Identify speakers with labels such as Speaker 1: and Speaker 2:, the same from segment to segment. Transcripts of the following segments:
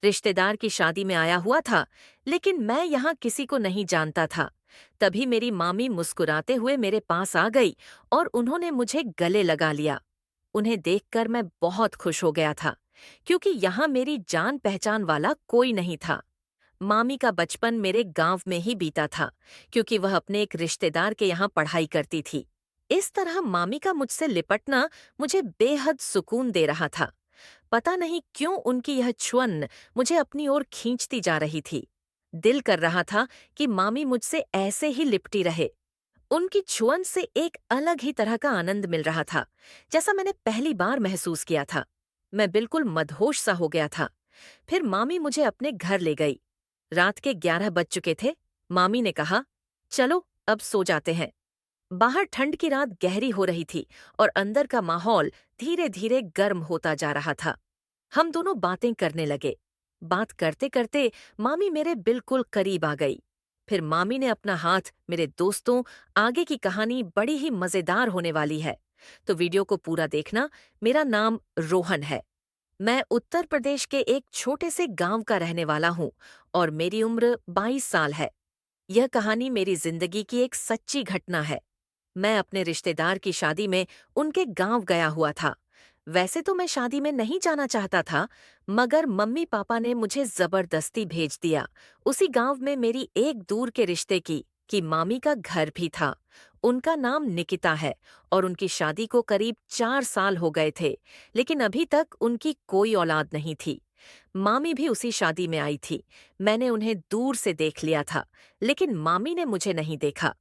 Speaker 1: रिश्तेदार की शादी में आया हुआ था, लेकिन मैं यहाँ किसी को नहीं जानता था। तभी मेरी मामी मुस्कुराते हुए मेरे पास आ गई और उन्होंने मुझे गले लगा लिया। उन्हें देखकर मैं बहुत खुश हो गया था, क्योंकि यहाँ मेरी जान पहचान वाला कोई नहीं था। मामी का बचपन मेरे गांव में ही बीता था, क्योंकि वह अपने एक रिश्तेदार के यहाँ पढ़ाई करती थी। इस तरह मामी का मुझसे लिपटना मुझे बेहद सुकून दे रहा था। पता नहीं क्यों उनकी यह छुअन मुझे अपनी ओर खींचती जा रही थी। दिल कर रहा था कि मामी मुझसे ऐसे ही लिपटी रहे। उनकी छुअन से एक अलग ही तरह का आनंद मिल रहा था, जैसा मैंने पहली बार महसूस किया था। मैं बिल्कुल मदहोश सा हो गया था। फिर मामी मुझे अपने घर ले गई। रात के 11 बज चुके थे। मामी ने कहा, चलो अब सो जाते हैं। बाहर ठंड की रात गहरी हो रही थी और अंदर का माहौल धीरे धीरे गर्म होता जा रहा था। हम दोनों बातें करने लगे। बात करते करते मामी मेरे बिल्कुल करीब आ गई। फिर मामी ने अपना हाथ मेरे दोस्तों, आगे की कहानी बड़ी ही मजेदार होने वाली है, तो वीडियो को पूरा देखना। मेरा नाम रोहन है। मैं उत्तर प्रदेश के एक छोटे से गांव का रहने वाला हूँ और मेरी उम्र 22 साल है। यह कहानी मेरी जिंदगी की एक सच्ची घटना है। मैं अपने रिश्तेदार की शादी में उनके गांव गया हुआ था। वैसे तो मैं शादी में नहीं जाना चाहता था, मगर मम्मी पापा ने मुझे जबरदस्ती भेज दिया। उसी गांव में मेरी एक दूर के रिश्ते की मामी का घर भी था। उनका नाम निकिता है और उनकी शादी को करीब 4 साल हो गए थे, लेकिन अभी तक उनकी कोई औलाद नहीं थी। मामी भी उसी शादी में आई थी। मैंने उन्हें दूर से देख लिया था, लेकिन मामी ने मुझे नहीं देखा।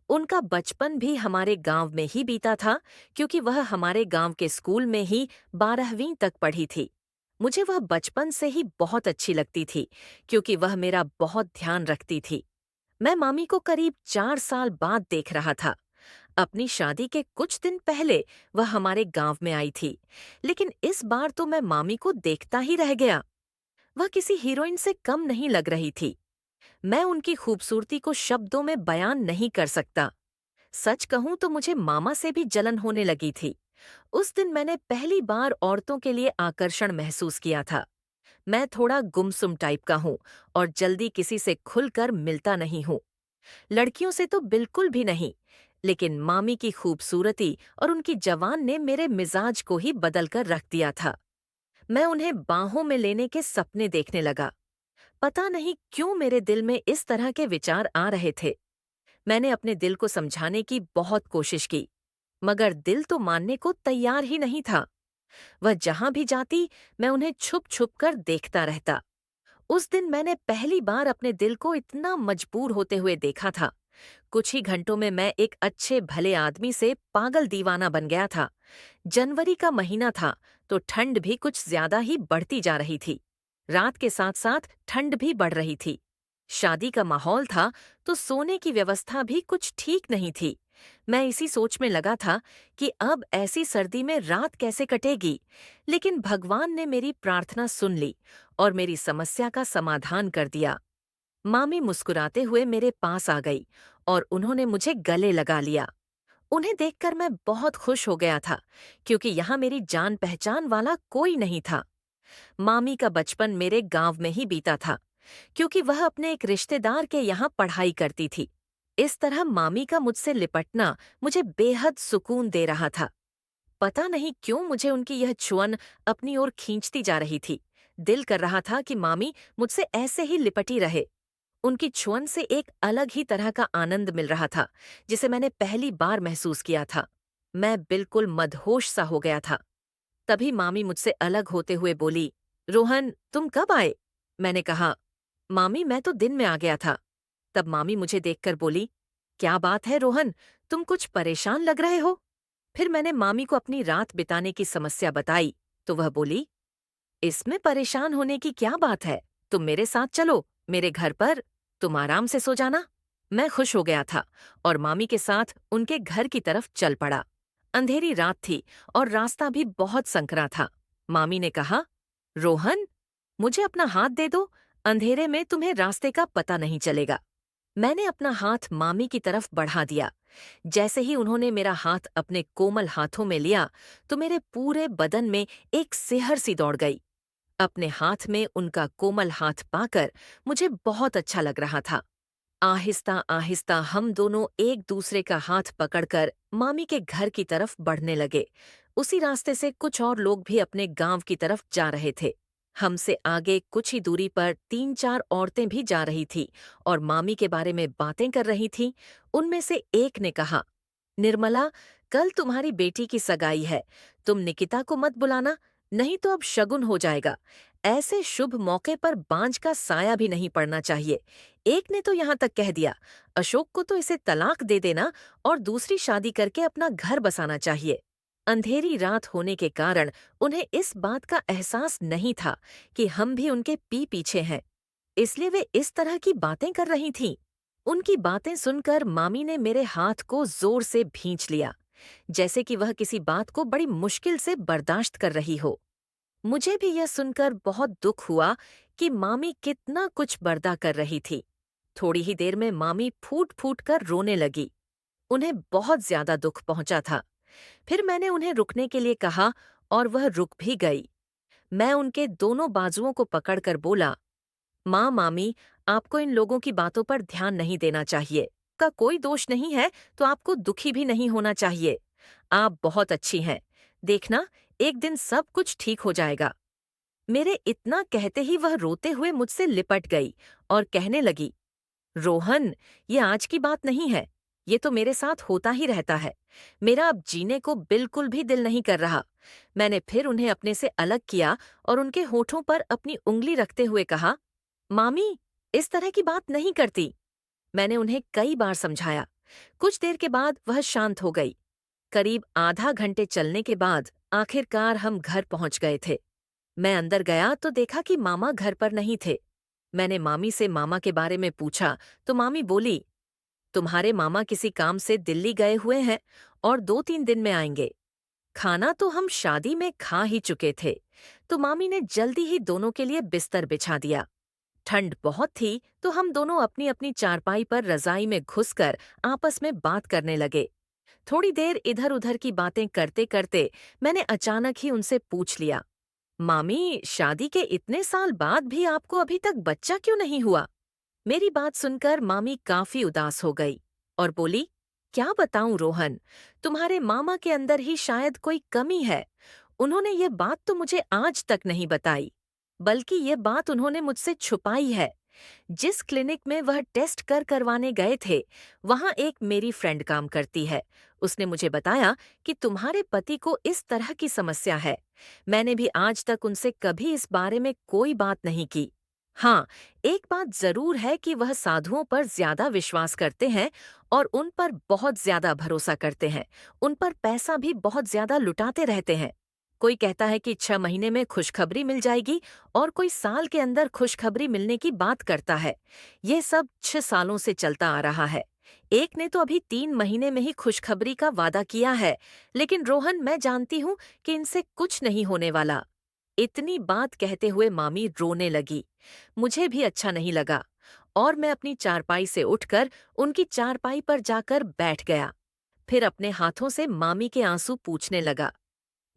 Speaker 1: उनका बचपन भी हमारे गांव में ही बीता था, क्योंकि वह हमारे गांव के स्कूल में ही 12वीं तक पढ़ी थी। मुझे वह बचपन से ही बहुत अच्छी लगती थी, क्योंकि वह मेरा बहुत ध्यान रखती थी। मैं मामी को करीब 4 साल बाद देख रहा था। अपनी शादी के कुछ दिन पहले वह हमारे गांव में आई थी, लेकिन इस बार तो मैं मामी को देखता ही रह गया। वह किसी हीरोइन से कम नहीं लग रही थी। मैं उनकी खूबसूरती को शब्दों में बयान नहीं कर सकता। सच कहूं तो मुझे मामा से भी जलन होने लगी थी। उस दिन मैंने पहली बार औरतों के लिए आकर्षण महसूस किया था। मैं थोड़ा गुमसुम टाइप का हूँ और जल्दी किसी से खुलकर मिलता नहीं हूँ। लड़कियों से तो बिल्कुल भी नहीं। लेकिन मामी की खूबसूरती और उनकी जवान ने मेरे मिजाज को ही बदल कर रख दिया था। मैं उन्हें बाहों में लेने के सपने देखने लगा। पता नहीं क्यों मेरे दिल में इस तरह के विचार आ रहे थे। मैंने अपने दिल को समझाने की बहुत कोशिश की, मगर दिल तो मानने को तैयार ही नहीं था। वह जहां भी जाती, मैं उन्हें छुप छुप कर देखता रहता। उस दिन मैंने पहली बार अपने दिल को इतना मजबूर होते हुए देखा था। कुछ ही घंटों में मैं एक अच्छे भले आदमी से पागल दीवाना बन गया था। जनवरी का महीना था, तो ठंड भी कुछ ज्यादा ही बढ़ती जा रही थी। रात के साथ साथ ठंड भी बढ़ रही थी। शादी का माहौल था, तो सोने की व्यवस्था भी कुछ ठीक नहीं थी। मैं इसी सोच में लगा था कि अब ऐसी सर्दी में रात कैसे कटेगी। लेकिन भगवान ने मेरी प्रार्थना सुन ली और मेरी समस्या का समाधान कर दिया। मामी मुस्कुराते हुए मेरे पास आ गई और उन्होंने मुझे गले लगा लिया। उन्हें देखकर मैं बहुत खुश हो गया था, क्योंकि यहाँ मेरी जान पहचान वाला कोई नहीं था। मामी का बचपन मेरे गांव में ही बीता था, क्योंकि वह अपने एक रिश्तेदार के यहाँ पढ़ाई करती थी। इस तरह मामी का मुझसे लिपटना मुझे बेहद सुकून दे रहा था। पता नहीं क्यों मुझे उनकी यह छुअन अपनी ओर खींचती जा रही थी। दिल कर रहा था कि मामी मुझसे ऐसे ही लिपटी रहे। उनकी छुअन से एक अलग ही तरह का आनंद मिल रहा था, जिसे मैंने पहली बार महसूस किया था। मैं बिल्कुल मदहोश सा हो गया था। तभी मामी मुझसे अलग होते हुए बोली, रोहन, तुम कब आए? मैंने कहा, मामी मैं तो दिन में आ गया था। तब मामी मुझे देखकर बोली, क्या बात है रोहन, तुम कुछ परेशान लग रहे हो? फिर मैंने मामी को अपनी रात बिताने की समस्या बताई, तो वह बोली, इसमें परेशान होने की क्या बात है? तुम मेरे साथ चलो, मेरे घर पर। तुम आराम से सो जाना। मैं खुश हो गया था और मामी के साथ उनके घर की तरफ चल पड़ा। अंधेरी रात थी और रास्ता भी बहुत संकरा था। मामी ने कहा, रोहन, मुझे अपना हाथ दे दो, अंधेरे में तुम्हें रास्ते का पता नहीं चलेगा। मैंने अपना हाथ मामी की तरफ बढ़ा दिया। जैसे ही उन्होंने मेरा हाथ अपने कोमल हाथों में लिया, तो मेरे पूरे बदन में एक सिहर सी दौड़ गई। अपने हाथ में उनका कोमल हाथ पाकर मुझे बहुत अच्छा लग रहा था। आहिस्ता आहिस्ता हम दोनों एक दूसरे का हाथ पकड़कर मामी के घर की तरफ बढ़ने लगे। उसी रास्ते से कुछ और लोग भी अपने गांव की तरफ जा रहे थे। हमसे आगे कुछ ही दूरी पर 3-4 औरतें भी जा रही थी और मामी के बारे में बातें कर रही थीं। उनमें से एक ने कहा, निर्मला, कल तुम्हारी बेटी की सगाई है। तुम निकिता को मत बुलाना, नहीं तो अब शगुन हो जाएगा। ऐसे शुभ मौके पर बांझ का साया भी नहीं पड़ना चाहिए। एक ने तो यहाँ तक कह दिया, अशोक को तो इसे तलाक दे देना और दूसरी शादी करके अपना घर बसाना चाहिए। अंधेरी रात होने के कारण उन्हें इस बात का एहसास नहीं था कि हम भी उनके पीछे हैं, इसलिए वे इस तरह की बातें कर रही थीं। उनकी बातें सुनकर मामी ने मेरे हाथ को जोर से भींच लिया, जैसे कि वह किसी बात को बड़ी मुश्किल से बर्दाश्त कर रही हो। मुझे भी यह सुनकर बहुत दुख हुआ कि मामी कितना कुछ बर्दा कर रही थी। थोड़ी ही देर में मामी फूट फूट कर रोने लगी। उन्हें बहुत ज्यादा दुख पहुंचा था। फिर मैंने उन्हें रुकने के लिए कहा और वह रुक भी गई। मैं उनके दोनों बाजुओं को पकड़कर बोला, माँ, मामी, आपको इन लोगों की बातों पर ध्यान नहीं देना चाहिए। का कोई दोष नहीं है तो आपको दुखी भी नहीं होना चाहिए। आप बहुत अच्छी हैं। देखना, एक दिन सब कुछ ठीक हो जाएगा। मेरे इतना कहते ही वह रोते हुए मुझसे लिपट गई और कहने लगी, रोहन, ये आज की बात नहीं है। ये तो मेरे साथ होता ही रहता है। मेरा अब जीने को बिल्कुल भी दिल नहीं कर रहा। मैंने फिर उन्हें अपने से अलग किया और उनके होठों पर अपनी उंगली रखते हुए कहा, मामी, इस तरह की बात नहीं करती। मैंने उन्हें कई बार समझाया। कुछ देर के बाद वह शांत हो गई। करीब आधा घंटे चलने के बाद आखिरकार हम घर पहुंच गए थे। मैं अंदर गया तो देखा कि मामा घर पर नहीं थे। मैंने मामी से मामा के बारे में पूछा तो मामी बोली, तुम्हारे मामा किसी काम से दिल्ली गए हुए हैं और 2-3 दिन में आएंगे। खाना तो हम शादी में खा ही चुके थे, तो मामी ने जल्दी ही दोनों के लिए बिस्तर बिछा दिया। ठंड बहुत थी तो हम दोनों अपनी अपनी चारपाई पर रजाई में घुसकर आपस में बात करने लगे। थोड़ी देर इधर उधर की बातें करते करते मैंने अचानक ही उनसे पूछ लिया, मामी, शादी के इतने साल बाद भी आपको अभी तक बच्चा क्यों नहीं हुआ? मेरी बात सुनकर मामी काफी उदास हो गई और बोली, क्या बताऊं रोहन, तुम्हारे मामा के अंदर ही शायद कोई कमी है। उन्होंने ये बात तो मुझे आज तक नहीं बताई, बल्कि ये बात उन्होंने मुझसे छुपाई है। जिस क्लिनिक में वह टेस्ट करवाने गए थे, वहां एक मेरी फ्रेंड काम करती है। उसने मुझे बताया कि तुम्हारे पति को इस तरह की समस्या है। मैंने भी आज तक उनसे कभी इस बारे में कोई बात नहीं की। हाँ, एक बात जरूर है कि वह साधुओं पर ज्यादा विश्वास करते हैं और उन पर बहुत ज्यादा भरोसा करते हैं। उन पर पैसा भी बहुत ज्यादा लुटाते रहते हैं। कोई कहता है कि 6 महीने में खुशखबरी मिल जाएगी और कोई साल के अंदर खुशखबरी मिलने की बात करता है। ये सब 6 सालों से चलता आ रहा है। एक ने तो अभी 3 महीने में ही खुशखबरी का वादा किया है, लेकिन रोहन, मैं जानती हूँ कि इनसे कुछ नहीं होने वाला। इतनी बात कहते हुए मामी रोने लगी। मुझे भी अच्छा नहीं लगा और मैं अपनी चारपाई से उठकर उनकी चारपाई पर जाकर बैठ गया। फिर अपने हाथों से मामी के आंसू पूछने लगा।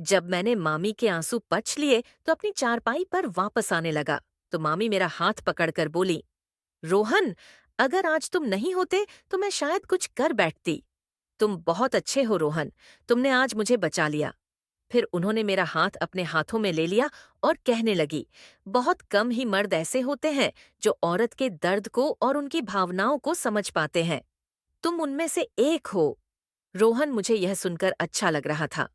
Speaker 1: जब मैंने मामी के आंसू पच लिए तो अपनी चारपाई पर वापस आने लगा, तो मामी मेरा हाथ पकड़कर बोली, रोहन, अगर आज तुम नहीं होते तो मैं शायद कुछ कर बैठती। तुम बहुत अच्छे हो रोहन, तुमने आज मुझे बचा लिया। फिर उन्होंने मेरा हाथ अपने हाथों में ले लिया और कहने लगी, बहुत कम ही मर्द ऐसे होते हैं जो औरत के दर्द को और उनकी भावनाओं को समझ पाते हैं। तुम उनमें से एक हो। रोहन, मुझे यह सुनकर अच्छा लग रहा था।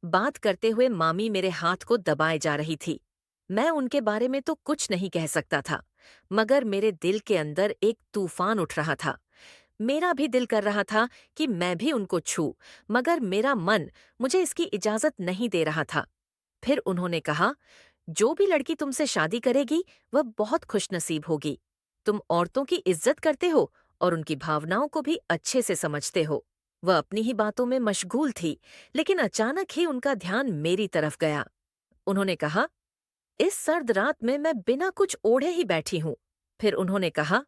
Speaker 1: बात करते हुए मामी मेरे हाथ को दबाए जा रही थी। मैं उनके बारे में तो कुछ नहीं कह सकता था, मगर मेरे दिल के अंदर एक तूफान उठ रहा था। मेरा भी दिल कर रहा था कि मैं भी उनको छू, मगर मेरा मन मुझे इसकी इजाजत नहीं दे रहा था। फिर उन्होंने कहा, जो भी लड़की तुमसे शादी करेगी वह बहुत खुशनसीब होगी। तुम औरतों की इज्जत करते हो और उनकी भावनाओं को भी अच्छे से समझते हो। वह अपनी ही बातों में मशगूल थी, लेकिन अचानक ही उनका ध्यान मेरी तरफ गया। उन्होंने कहा, इस सर्द रात में मैं बिना कुछ ओढ़े ही बैठी हूँ। फिर उन्होंने कहा,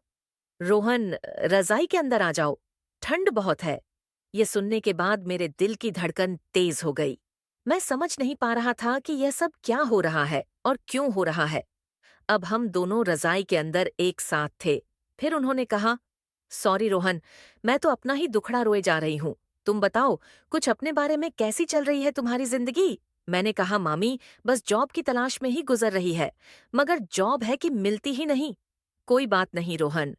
Speaker 1: रोहन, रजाई के अंदर आ जाओ, ठंड बहुत है। ये सुनने के बाद मेरे दिल की धड़कन तेज हो गई। मैं समझ नहीं पा रहा था कि यह सब क्या हो रहा है और क्यों हो रहा है। अब हम दोनों रज़ाई के अंदर एक साथ थे। फिर उन्होंने कहा, सॉरी रोहन, मैं तो अपना ही दुखड़ा रोए जा रही हूँ। तुम बताओ, कुछ अपने बारे में कैसी चल रही है तुम्हारी जिंदगी? मैंने कहा, मामी, बस जॉब की तलाश में ही गुजर रही है, मगर जॉब है कि मिलती ही नहीं। कोई बात नहीं रोहन,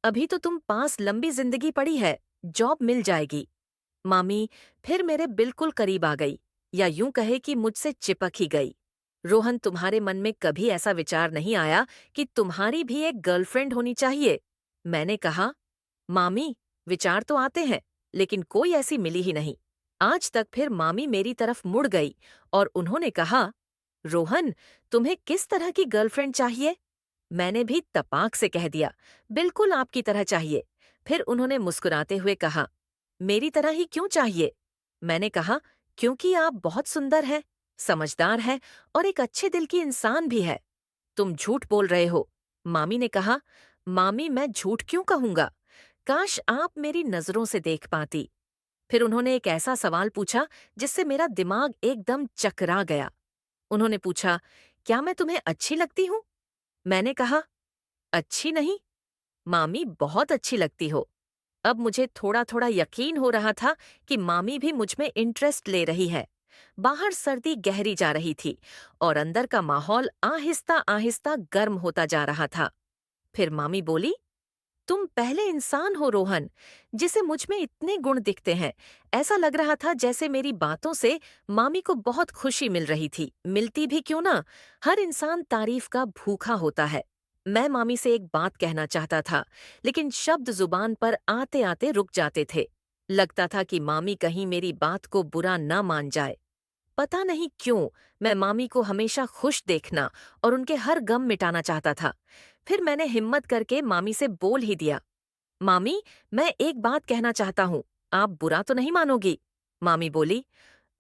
Speaker 1: अभी तो तुम पास लंबी जिंदगी पड़ी है, जॉब मिल जाएगी। मामी फिर मेरे बिल्कुल करीब आ गई, या यूं कहे कि मुझसे चिपक ही गई। रोहन, तुम्हारे मन में कभी ऐसा विचार नहीं आया कि तुम्हारी भी एक गर्लफ्रेंड होनी चाहिए? मैंने कहा, मामी, विचार तो आते हैं, लेकिन कोई ऐसी मिली ही नहीं। आज तक फिर मामी मेरी तरफ मुड़ गई और उन्होंने कहा, रोहन, तुम्हें किस तरह की गर्लफ्रेंड चाहिए? मैंने भी तपाक से कह दिया, बिल्कुल आपकी तरह चाहिए। फिर उन्होंने मुस्कुराते हुए कहा, मेरी तरह ही क्यों चाहिए? मैंने कहा, क्योंकि आप बहुत सुंदर हैं, समझदार हैं और एक अच्छे दिल की इंसान भी है। तुम झूठ बोल रहे हो। मामी ने कहा, मामी, मैं झूठ क्यों कहूंगा? काश आप मेरी नजरों से देख पाती। फिर उन्होंने एक ऐसा सवाल पूछा जिससे मेरा दिमाग एकदम चकरा गया। उन्होंने पूछा, क्या मैं तुम्हें अच्छी लगती हूँ? मैंने कहा, अच्छी नहीं, मामी, बहुत अच्छी लगती हो। अब मुझे थोड़ा थोड़ा यकीन हो रहा था कि मामी भी मुझ में इंटरेस्ट ले रही है। बाहर सर्दी गहरी जा रही थी और अंदर का माहौल आहिस्ता आहिस्ता गर्म होता जा रहा था। फिर मामी बोली, तुम पहले इंसान हो रोहन, जिसे मुझ में इतने गुण दिखते हैं। ऐसा लग रहा था जैसे मेरी बातों से मामी को बहुत खुशी मिल रही थी। मिलती भी क्यों ना, हर इंसान तारीफ का भूखा होता है। मैं मामी से एक बात कहना चाहता था, लेकिन शब्द जुबान पर आते आते रुक जाते थे। लगता था कि मामी कहीं मेरी बात को बुरा न मान जाए। पता नहीं क्यों मैं मामी को हमेशा खुश देखना और उनके हर गम मिटाना चाहता था। फिर मैंने हिम्मत करके मामी से बोल ही दिया, मामी, मैं एक बात कहना चाहता हूँ, आप बुरा तो नहीं मानोगी? मामी बोली,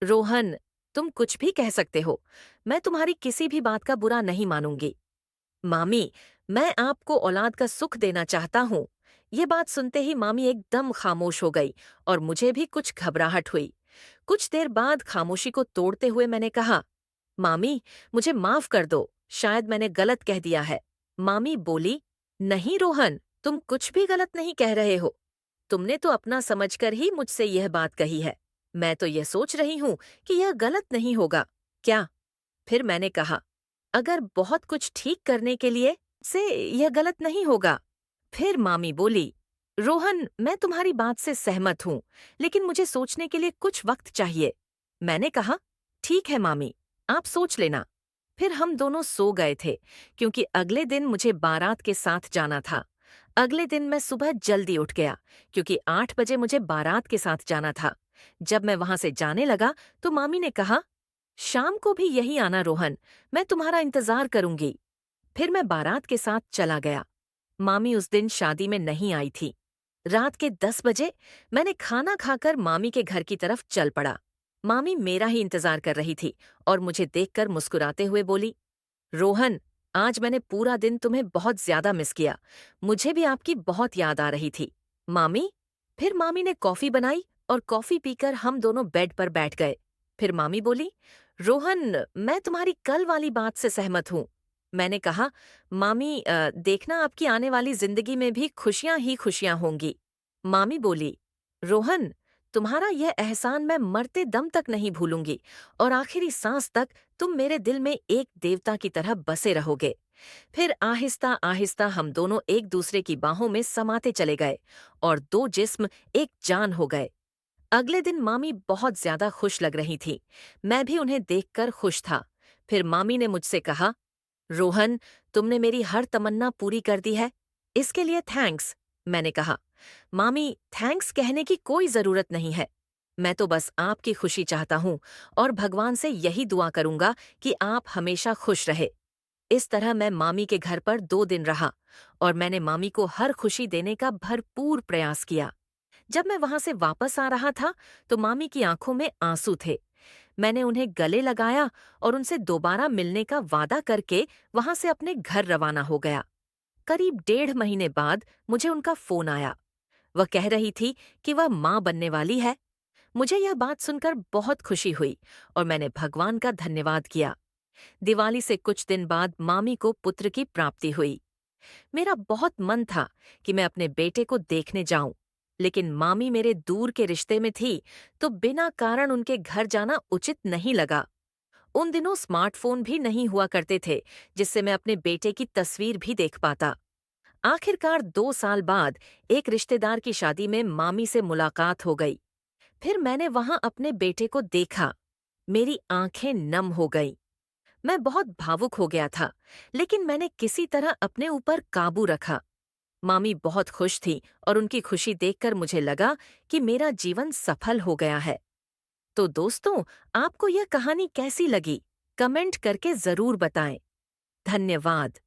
Speaker 1: रोहन, तुम कुछ भी कह सकते हो, मैं तुम्हारी किसी भी बात का बुरा नहीं मानूंगी। मामी, मैं आपको औलाद का सुख देना चाहता हूँ। ये बात सुनते ही मामी एकदम खामोश हो गई और मुझे भी कुछ घबराहट हुई। कुछ देर बाद खामोशी को तोड़ते हुए मैंने कहा, मामी, मुझे माफ कर दो, शायद मैंने गलत कह दिया है। मामी बोली, नहीं रोहन, तुम कुछ भी गलत नहीं कह रहे हो। तुमने तो अपना समझकर ही मुझसे यह बात कही है। मैं तो यह सोच रही हूँ कि यह गलत नहीं होगा, क्या? फिर मैंने कहा, अगर बहुत कुछ ठीक करने के लिए से यह गलत नहीं होगा। फिर मामी बोली, रोहन, मैं तुम्हारी बात से सहमत हूँ, लेकिन मुझे सोचने के लिए कुछ वक्त चाहिए। मैंने कहा, ठीक है मामी, आप सोच लेना। फिर हम दोनों सो गए थे, क्योंकि अगले दिन मुझे बारात के साथ जाना था। अगले दिन मैं सुबह जल्दी उठ गया, क्योंकि 8 बजे मुझे बारात के साथ जाना था। जब मैं वहां से जाने लगा, तो मामी ने कहा, शाम को भी यही आना रोहन, मैं तुम्हारा इंतजार करूंगी। फिर मैं बारात के साथ चला गया। मामी उस दिन शादी में नहीं आई थी। रात के 10 बजे मैंने खाना खाकर मामी के घर की तरफ चल पड़ा। मामी मेरा ही इंतजार कर रही थी और मुझे देखकर मुस्कुराते हुए बोली, रोहन, आज मैंने पूरा दिन तुम्हें बहुत ज्यादा मिस किया। मुझे भी आपकी बहुत याद आ रही थी। मामी? फिर मामी ने कॉफी बनाई और कॉफी पीकर हम दोनों बेड पर बैठ गए। फिर मामी बोली, रोहन, मैं तुम्हारी कल वाली बात से सहमत हूँ। मैंने कहा, मामी, देखना आपकी आने वाली जिंदगी में भी खुशियां ही खुशियां होंगी। मामी बोली, रोहन, तुम्हारा यह एहसान मैं मरते दम तक नहीं भूलूंगी और आखिरी सांस तक तुम मेरे दिल में एक देवता की तरह बसे रहोगे। फिर आहिस्ता आहिस्ता हम दोनों एक दूसरे की बाहों में समाते चले गए और दो जिस्म एक जान हो गए। अगले दिन मामी बहुत ज्यादा खुश लग रही थी। मैं भी उन्हें देखकर खुश था। फिर मामी ने मुझसे कहा, रोहन, तुमने मेरी हर तमन्ना पूरी कर दी है। इसके लिए थैंक्स। मैंने कहा, मामी, थैंक्स कहने की कोई जरूरत नहीं है। मैं तो बस आपकी खुशी चाहता हूँ और भगवान से यही दुआ करूंगा कि आप हमेशा खुश रहे। इस तरह मैं मामी के घर पर 2 दिन रहा और मैंने मामी को हर खुशी देने का भरपूर प्रयास किया। जब मैं वहां से वापस आ रहा था, तो मामी की आंखों में आंसू थे। मैंने उन्हें गले लगाया और उनसे दोबारा मिलने का वादा करके वहां से अपने घर रवाना हो गया। करीब 1.5 महीने बाद मुझे उनका फोन आया। वह कह रही थी कि वह मां बनने वाली है। मुझे यह बात सुनकर बहुत खुशी हुई और मैंने भगवान का धन्यवाद किया। दिवाली से कुछ दिन बाद मामी को पुत्र की प्राप्ति हुई। मेरा बहुत मन था कि मैं अपने बेटे को देखने जाऊं, लेकिन मामी मेरे दूर के रिश्ते में थी, तो बिना कारण उनके घर जाना उचित नहीं लगा। उन दिनों स्मार्टफोन भी नहीं हुआ करते थे, जिससे मैं अपने बेटे की तस्वीर भी देख पाता। आखिरकार 2 साल बाद एक रिश्तेदार की शादी में मामी से मुलाकात हो गई। फिर मैंने वहां अपने बेटे को देखा। मेरी आंखें नम हो गईं। मैं बहुत भावुक हो गया था, लेकिन मैंने किसी तरह अपने ऊपर काबू रखा। मामी बहुत खुश थी और उनकी खुशी देखकर मुझे लगा कि मेरा जीवन सफल हो गया है। तो दोस्तों, आपको यह कहानी कैसी लगी? कमेंट करके जरूर बताएं। धन्यवाद।